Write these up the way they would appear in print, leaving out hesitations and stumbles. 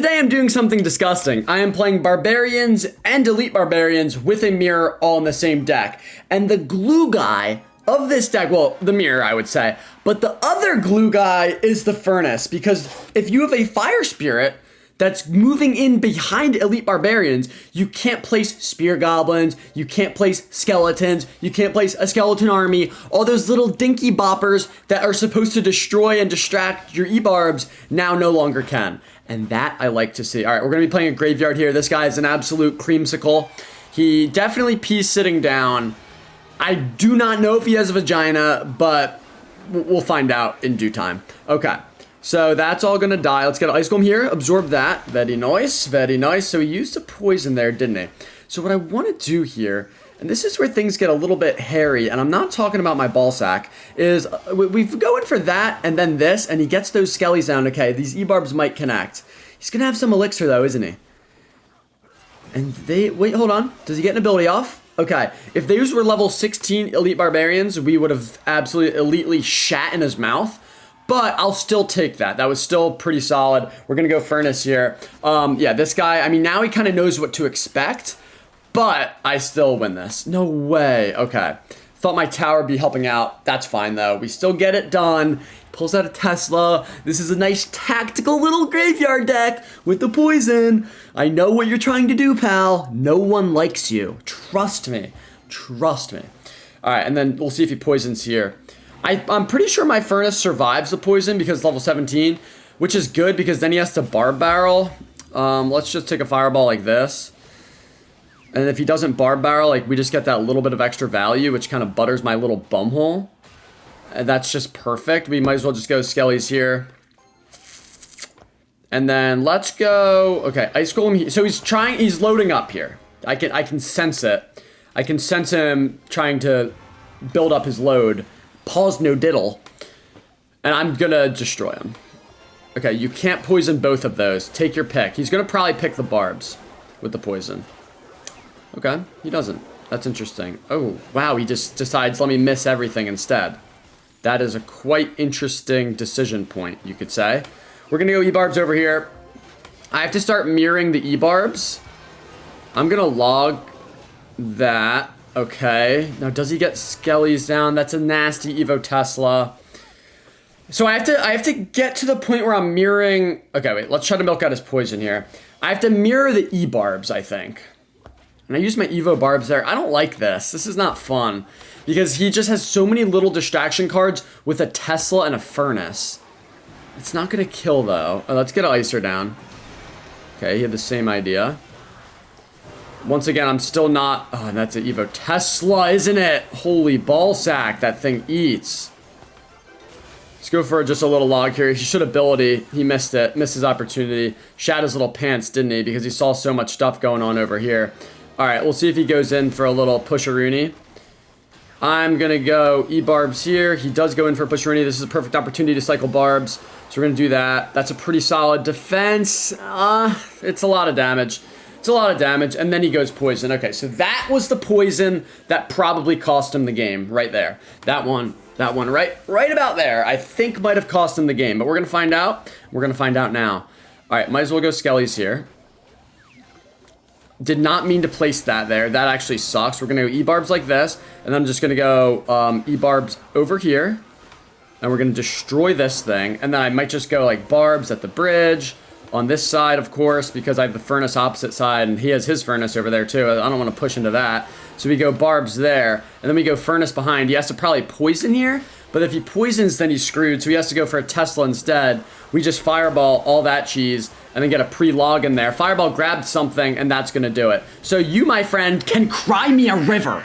Today I'm doing something disgusting. I am playing Barbarians and Elite Barbarians with a mirror all in the same deck. And the glue guy of this deck, well, the mirror I would say, but the other glue guy is the furnace, because if you have a fire spirit that's moving in behind Elite Barbarians, you can't place Spear Goblins, you can't place Skeletons, you can't place a Skeleton Army, all those little dinky boppers that are supposed to destroy and distract your E-Barbs now no longer can. And that I like to see. All right, we're gonna be playing a graveyard here. This guy is an absolute creamsicle. He definitely pees sitting down. I do not know if he has a vagina, but we'll find out in due time. Okay. So that's all gonna die. Let's get an Ice Golem here, absorb that. Very nice, very nice. So he used a poison there, didn't he? So what I wanna do here, and this is where things get a little bit hairy, and I'm not talking about my ball sack, is we go in for that and then this, and he gets those skellies down. Okay, these E-Barbs might connect. He's gonna have some elixir though, isn't he? And wait, hold on. Does he get an ability off? Okay, if those were level 16 Elite Barbarians, we would have absolutely elitely shat in his mouth. But I'll still take that. That was still pretty solid. We're gonna go Furnace here. Yeah, this guy, I mean, now he kind of knows what to expect, but I still win this. No way. Okay. Thought my tower would be helping out. That's fine though. We still get it done. Pulls out a Tesla. This is a nice tactical little graveyard deck with the poison. I know what you're trying to do, pal. No one likes you. Trust me. Trust me. All right, and then we'll see if he poisons here. I'm pretty sure my Furnace survives the poison because it's level 17, which is good because then he has to Barb Barrel. Let's just take a Fireball like this. And if he doesn't Barb Barrel, like, we just get that little bit of extra value, which kind of butters my little bumhole. And that's just perfect. We might as well just go Skellies here. And then let's go, okay, Ice Golem. So he's loading up here. I can sense it. I can sense him trying to build up his load. Pause no diddle. And I'm gonna destroy him. Okay, you can't poison both of those. Take your pick. He's gonna probably pick the barbs with the poison. Okay, he doesn't. That's interesting. Oh, wow, he just decides, let me miss everything instead. That is a quite interesting decision point, you could say. We're gonna go E-Barbs over here. I have to start mirroring the E-Barbs. I'm gonna log that. Okay, now does he get Skellies down? That's a nasty Evo Tesla. So I have to get to the point where I'm mirroring. Okay, wait, let's try to milk out his poison here. I have to mirror the E-Barbs, I think. And I use my Evo Barbs there. I don't like this. This is not fun. Because he just has so many little distraction cards with a Tesla and a Furnace. It's not gonna kill though. Oh, let's get an Icer down. Okay, he had the same idea. Once again, I'm still not... Oh, and that's an Evo Tesla, isn't it? Holy ball sack, that thing eats. Let's go for just a little log here. He should ability. He missed it. Missed his opportunity. Shat his little pants, didn't he? Because he saw so much stuff going on over here. All right, we'll see if he goes in for a little pusheroonie. I'm going to go E-Barbs here. He does go in for a pusheroonie. This is a perfect opportunity to cycle Barbs. So we're going to do that. That's a pretty solid defense. It's a lot of damage. It's a lot of damage, and then he goes poison. Okay, so that was the poison that probably cost him the game right there. That one right about there, I think might have cost him the game, but we're going to find out. We're going to find out now. All right, might as well go Skellies here. Did not mean to place that there. That actually sucks. We're going to go E-Barbs like this, and then I'm just going to go E-Barbs over here, and we're going to destroy this thing, and then I might just go like Barbs at the bridge, on this side, of course, because I have the Furnace opposite side, and he has his Furnace over there, too. I don't want to push into that. So we go Barbs there, and then we go Furnace behind. He has to probably poison here, but if he poisons, then he's screwed, so he has to go for a Tesla instead. We just Fireball all that cheese, and then get a pre-log in there. Fireball grabbed something, and that's going to do it. So you, my friend, can cry me a river.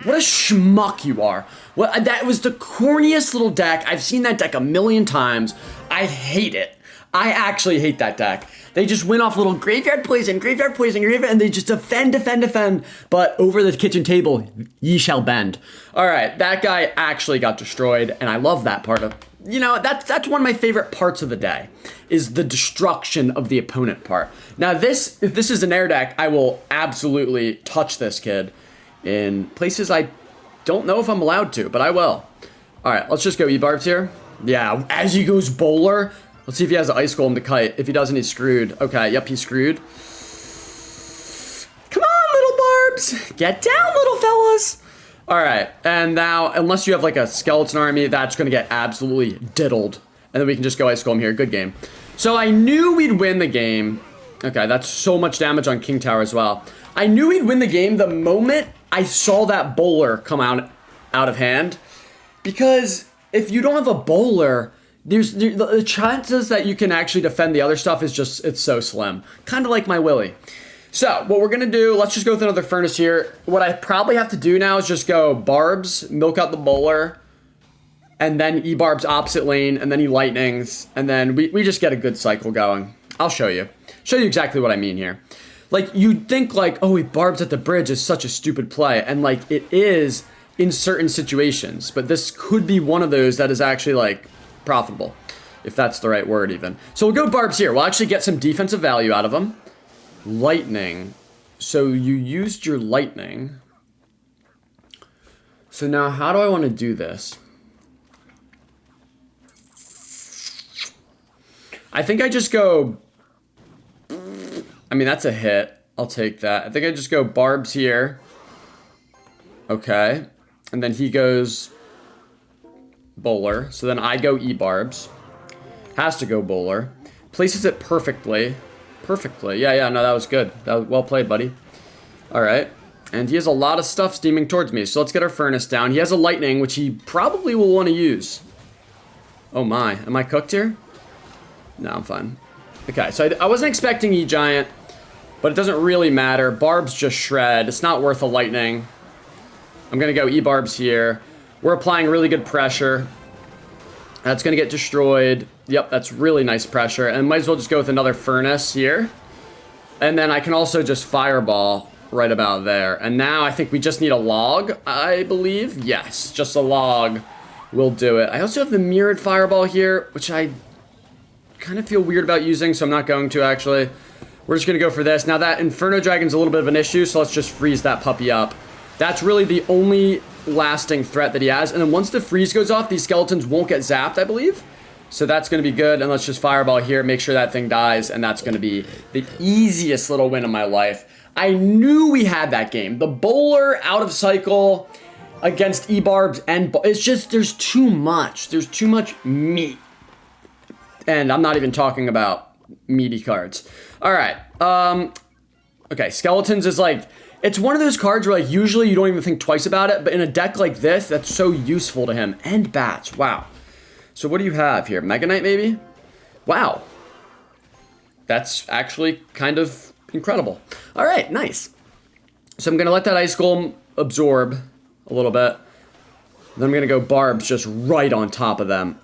What a schmuck you are. What, that was the corniest little deck. I've seen that deck a million times. I hate it. I actually hate that deck. They just win off little graveyard poison, and they just defend, but over the kitchen table, ye shall bend. All right, that guy actually got destroyed, and I love that part of, you know, that's one of my favorite parts of the day, is the destruction of the opponent part. Now if this is an air deck, I will absolutely touch this kid in places I don't know if I'm allowed to, but I will. All right, let's just go E-Barbs here. Yeah, as he goes bowler. Let's see if he has an Ice Golem to kite. If he doesn't, he's screwed. Okay, yep, he's screwed. Come on, little Barbs. Get down, little fellas. All right, and now, unless you have like a skeleton army, that's going to get absolutely diddled. And then we can just go Ice Golem here. Good game. So I knew we'd win the game. Okay, that's so much damage on King Tower as well. I knew we'd win the game the moment I saw that bowler come out of hand. Because if you don't have a bowler, the chances that you can actually defend the other stuff is just, it's so slim. Kind of like my Willy. So, what we're going to do, let's just go with another furnace here. What I probably have to do now is just go Barbs, milk out the bowler, and then E-Barbs opposite lane, and then E-Lightnings, and then we just get a good cycle going. I'll show you. Show you exactly what I mean here. Like, you'd think like, oh, E-Barbs at the bridge is such a stupid play, and like, it is in certain situations, but this could be one of those that is actually like profitable, if that's the right word even. So we'll go Barbs here. We'll actually get some defensive value out of them. Lightning. So you used your lightning. So now how do I want to do this? I think I just go... I mean, that's a hit. I'll take that. I think I just go Barbs here. Okay. And then he goes bowler. So then I go E-Barbs. Has to go bowler. Places it perfectly. Perfectly. Yeah, no, that was good. That was well played, buddy. All right. And he has a lot of stuff steaming towards me. So let's get our furnace down. He has a lightning, which he probably will want to use. Oh my. Am I cooked here? No, I'm fine. Okay, so I wasn't expecting E-Giant, but it doesn't really matter. Barbs just shred. It's not worth a lightning. I'm going to go E-Barbs here. We're applying really good pressure. That's going to get destroyed. Yep, that's really nice pressure. And might as well just go with another furnace here. And then I can also just fireball right about there. And now I think we just need a log, I believe. Yes, just a log will do it. I also have the mirrored fireball here, which I kind of feel weird about using, so I'm not going to actually. We're just going to go for this. Now that Inferno Dragon's a little bit of an issue, so let's just freeze that puppy up. That's really the only lasting threat that he has. And then once the freeze goes off, these skeletons won't get zapped, I believe. So that's going to be good. And let's just fireball here, make sure that thing dies. And that's going to be the easiest little win of my life. I knew we had that game. The bowler out of cycle against E-Barbs and... It's just, there's too much. There's too much meat. And I'm not even talking about meaty cards. All right. Okay, Skeletons is like... It's one of those cards where, like, usually you don't even think twice about it, but in a deck like this, that's so useful to him. And Bats, wow. So what do you have here? Mega Knight, maybe? Wow. That's actually kind of incredible. All right, nice. So I'm going to let that Ice Golem absorb a little bit. Then I'm going to go Barbs just right on top of them.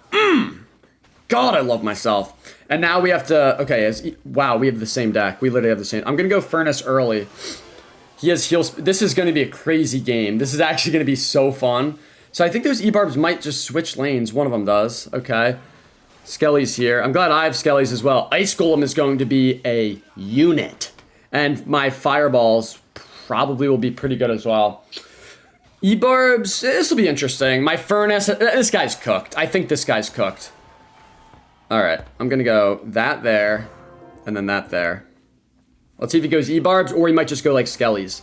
God, I love myself. And now we have to... Okay, wow, we have the same deck. We literally have the same... I'm going to go Furnace early. He has heals. This is going to be a crazy game. This is actually going to be so fun. So I think those E-Barbs might just switch lanes. One of them does. Okay. Skelly's here. I'm glad I have Skelly's as well. Ice Golem is going to be a unit. And my Fireballs probably will be pretty good as well. E-Barbs, this will be interesting. My Furnace, this guy's cooked. I think this guy's cooked. All right. I'm going to go that there and then that there. Let's see if he goes E-Barbs, or he might just go like Skelly's.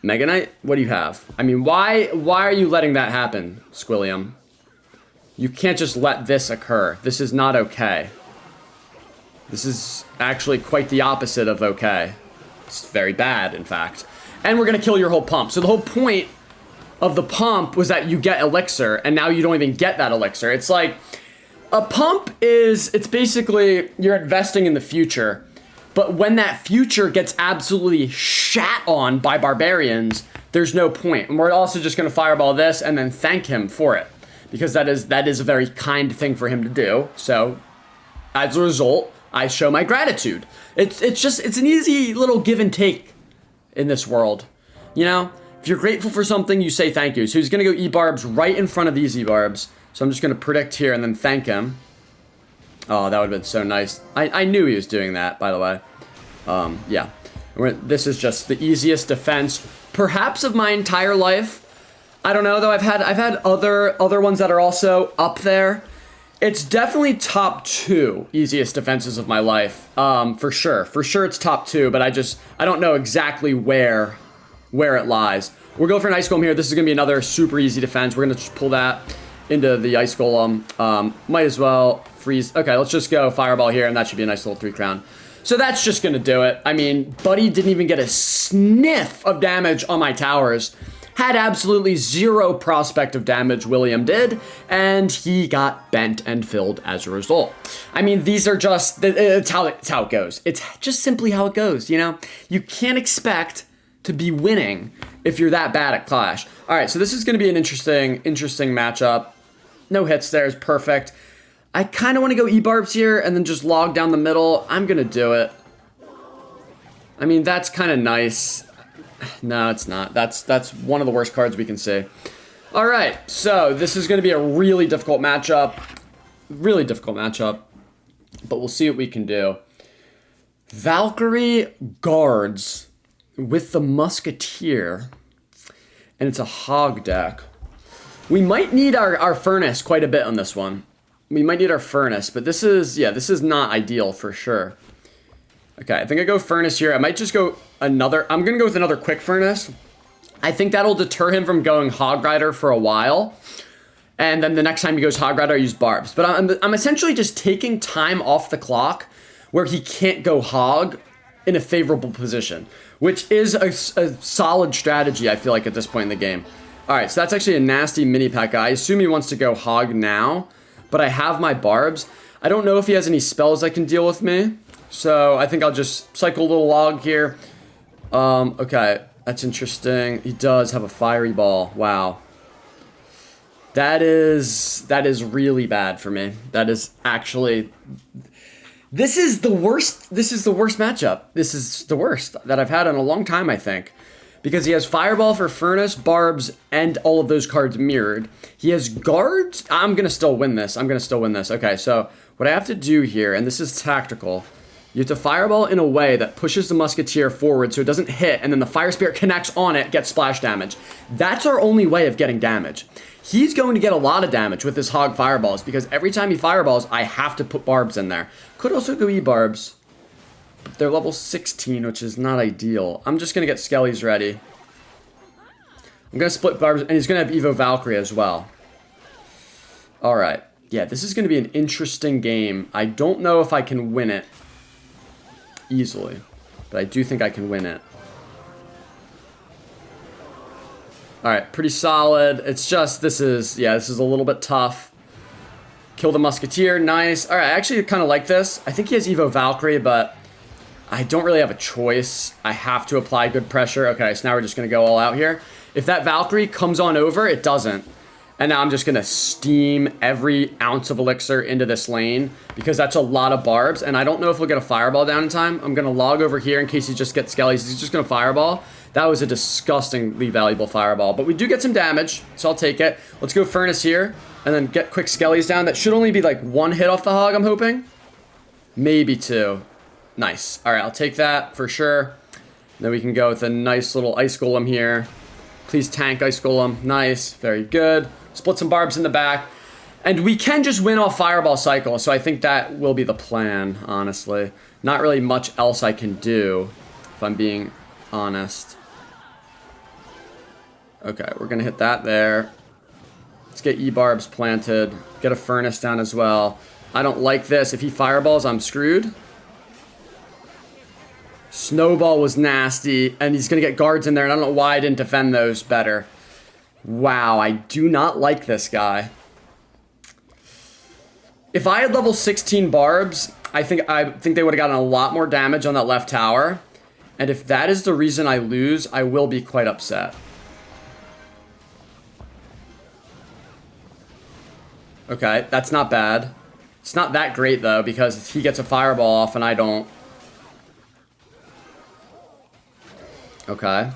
Mega Knight, what do you have? I mean, why are you letting that happen, Squilliam? You can't just let this occur. This is not okay. This is actually quite the opposite of okay. It's very bad, in fact. And we're going to kill your whole pump. So the whole point of the pump was that you get elixir, and now you don't even get that elixir. It's like, a pump is, it's basically, you're investing in the future. But when that future gets absolutely shat on by barbarians, there's no point. And we're also just going to fireball this and then thank him for it. Because that is a very kind thing for him to do. So, as a result, I show my gratitude. It's an easy little give and take in this world. You know? If you're grateful for something, you say thank you. So he's going to go E-Barbs right in front of these E-Barbs. So I'm just going to predict here and then thank him. Oh, that would have been so nice. I knew he was doing that, by the way. Yeah. This is just the easiest defense, perhaps of my entire life. I don't know, though. I've had other ones that are also up there. It's definitely top 2 easiest defenses of my life. For sure. For sure it's top 2, but I don't know exactly where it lies. We'll go for an Ice Golem here. This is going to be another super easy defense. We're going to just pull that into the Ice Golem. Might as well freeze. Okay, let's just go Fireball here, and that should be a nice little 3 crown. So that's just going to do it. I mean, Buddy didn't even get a sniff of damage on my towers. Had absolutely 0 prospect of damage, William did, and he got bent and filled as a result. I mean, these are just, it's how it goes. It's just simply how it goes, you know? You can't expect to be winning if you're that bad at Clash. All right, so this is going to be an interesting matchup. No hits there is perfect. I kind of want to go E-Barbs here and then just log down the middle. I'm going to do it. I mean, that's kind of nice. No, it's not. That's one of the worst cards we can see. All right, so this is going to be a really difficult matchup. Really difficult matchup. But we'll see what we can do. Valkyrie guards with the Musketeer. And it's a Hog deck. We might need our Furnace quite a bit on this one. We might need our Furnace, but this is not ideal for sure. Okay, I think I go Furnace here. I might just go I'm going to go with another Quick Furnace. I think that'll deter him from going Hog Rider for a while. And then the next time he goes Hog Rider, I use Barbs. But I'm essentially just taking time off the clock where he can't go Hog in a favorable position, which is a solid strategy, I feel like, at this point in the game. All right, so that's actually a nasty mini pack guy. I assume he wants to go Hog now, but I have my Barbs. I don't know if he has any spells that can deal with me. So I think I'll just cycle a little log here. Okay, that's interesting. He does have a Fiery Ball. Wow. That is really bad for me. That is actually... This is the worst matchup. This is the worst that I've had in a long time, I think. Because he has Fireball for Furnace, Barbs, and all of those cards mirrored. He has Guards. I'm going to still win this. Okay, so what I have to do here, and this is tactical... You have to Fireball in a way that pushes the Musketeer forward so it doesn't hit, and then the Fire Spirit connects on it, gets splash damage. That's our only way of getting damage. He's going to get a lot of damage with his Hog Fireballs, because every time he Fireballs, I have to put Barbs in there. Could also go E-Barbs. But they're level 16, which is not ideal. I'm just going to get Skellies ready. I'm going to split Barbs, and he's going to have Evo Valkyrie as well. Alright. Yeah, this is going to be an interesting game. I don't know if I can win it easily, but I do think I can win it. Alright, pretty solid. It's just, this is a little bit tough. Kill the Musketeer, nice. Alright, I actually kind of like this. I think he has Evo Valkyrie, but I don't really have a choice. I have to apply good pressure. Okay, so now we're just going to go all out here. If that Valkyrie comes on over, it doesn't. And now I'm just going to steam every ounce of Elixir into this lane because that's a lot of Barbs. And I don't know if we'll get a Fireball down in time. I'm going to log over here in case he just gets Skellies. He's just going to Fireball. That was a disgustingly valuable Fireball. But we do get some damage, so I'll take it. Let's go Furnace here and then get quick Skellies down. That should only be like 1 hit off the Hog, I'm hoping. Maybe 2. Nice. All right, I'll take that for sure. Then we can go with a nice little Ice Golem here. Please tank Ice Golem. Nice. Very good. Split some Barbs in the back. And we can just win off Fireball cycle, so I think that will be the plan, honestly. Not really much else I can do, if I'm being honest. Okay, we're going to hit that there. Let's get E-Barbs planted. Get a Furnace down as well. I don't like this. If he Fireballs, I'm screwed. Snowball was nasty, and he's going to get guards in there, and I don't know why I didn't defend those better. Wow, I do not like this guy. If I had level 16 Barbs, I think they would have gotten a lot more damage on that left tower. And if that is the reason I lose, I will be quite upset. Okay, that's not bad. It's not that great, though, because he gets a Fireball off and I don't. Okay.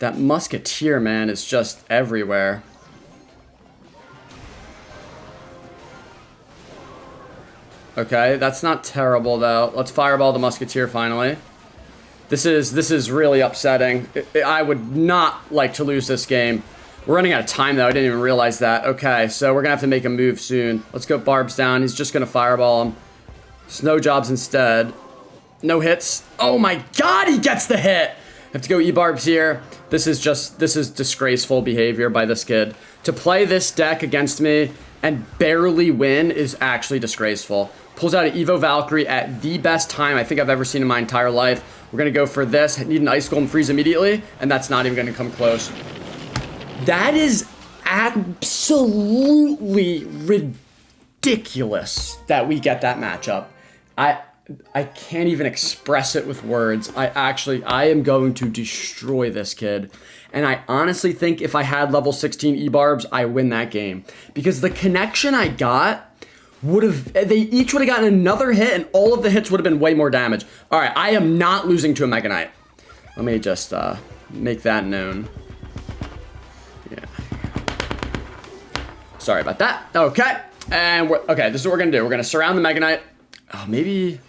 That Musketeer, man, is just everywhere. Okay, that's not terrible, though. Let's Fireball the Musketeer, finally. This is really upsetting. I would not like to lose this game. We're running out of time, though. I didn't even realize that. Okay, so we're going to have to make a move soon. Let's go Barbs down. He's just going to fireball him. Snow Jobs instead. No hits. Oh my god, he gets the hit! I have to go E-Barbs here. This is disgraceful behavior by this kid. To play this deck against me and barely win is actually disgraceful. Pulls out an Evo Valkyrie at the best time I think I've ever seen in my entire life. We're going to go for this. Need an Ice Golem Freeze immediately, and that's not even going to come close. That is absolutely ridiculous that we get that matchup. I can't even express it with words. I am going to destroy this kid. And I honestly think if I had level 16 E-Barbs, I win that game. Because the connection I got they each would have gotten another hit, and all of the hits would have been way more damage. All right, I am not losing to a Mega Knight. Let me just make that known. Yeah. Sorry about that. Okay, and okay, this is what we're gonna do. We're gonna surround the Mega Knight. Oh, maybe.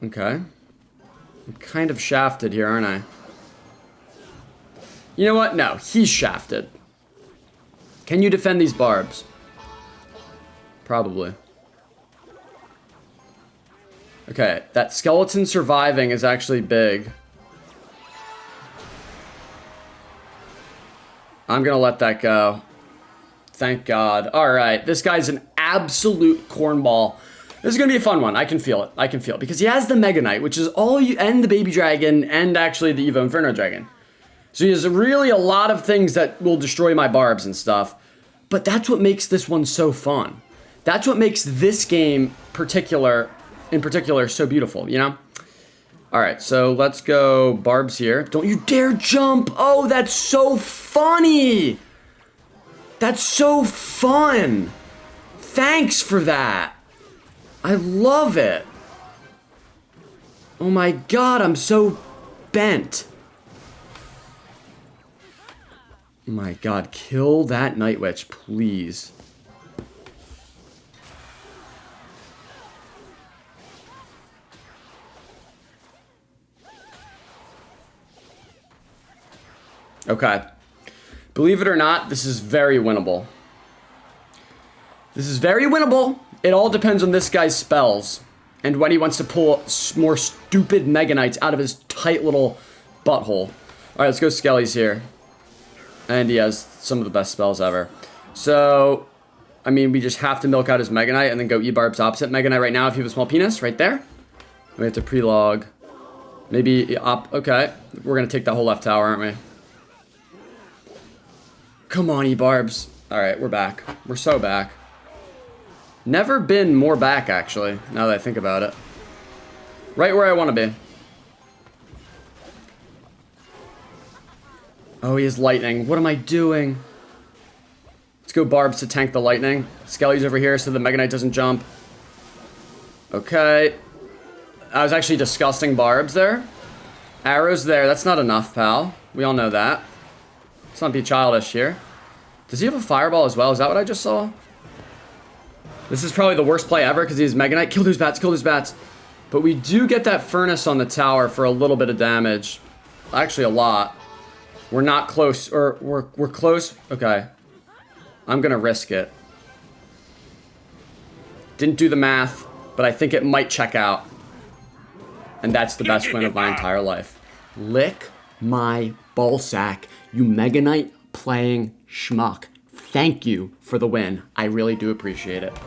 Okay. I'm kind of shafted here, aren't I? You know what? No, he's shafted. Can you defend these Barbs? Probably. Okay, that skeleton surviving is actually big. I'm gonna let that go. Thank God. All right, this guy's an absolute cornball. This is gonna be a fun one. I can feel it. I can feel it because he has the Mega Knight, which is all you, and the Baby Dragon, and actually the Evo Inferno Dragon. So he has really a lot of things that will destroy my Barbs and stuff. But that's what makes this one so fun. That's what makes this game in particular so beautiful, you know? All right, so let's go Barbs here. Don't you dare jump. Oh, that's so funny. That's so fun. Thanks for that. I love it. Oh my God, I'm so bent. Oh my God, kill that Night Witch, please. Okay. Believe it or not, this is very winnable. This is very winnable. It all depends on this guy's spells and when he wants to pull more stupid Mega Knights out of his tight little butthole. All right, let's go Skelly's here. And he has some of the best spells ever. So, I mean, we just have to milk out his Mega Knight and then go E-Barb's opposite Mega Knight right now if you have a small penis, right there. We have to pre-log. Maybe, okay. We're going to take that whole left tower, aren't we? Come on, E-Barbs. All right, we're back. We're so back. Never been more back, actually, now that I think about it. Right where I want to be. Oh, he has lightning. What am I doing? Let's go Barbs to tank the lightning. Skelly's over here so the Mega Knight doesn't jump. Okay. I was actually disgusting Barbs there. Arrows there. That's not enough, pal. We all know that. Let's not be childish here. Does he have a fireball as well? Is that what I just saw? This is probably the worst play ever because he has Mega Knight. Kill those bats. Kill those bats. But we do get that furnace on the tower for a little bit of damage. Actually, a lot. We're not close, or we're close. Okay. I'm gonna risk it. Didn't do the math, but I think it might check out. And that's the best win of my entire life. Lick my ballsack, you Mega Knight playing schmuck. Thank you for the win. I really do appreciate it.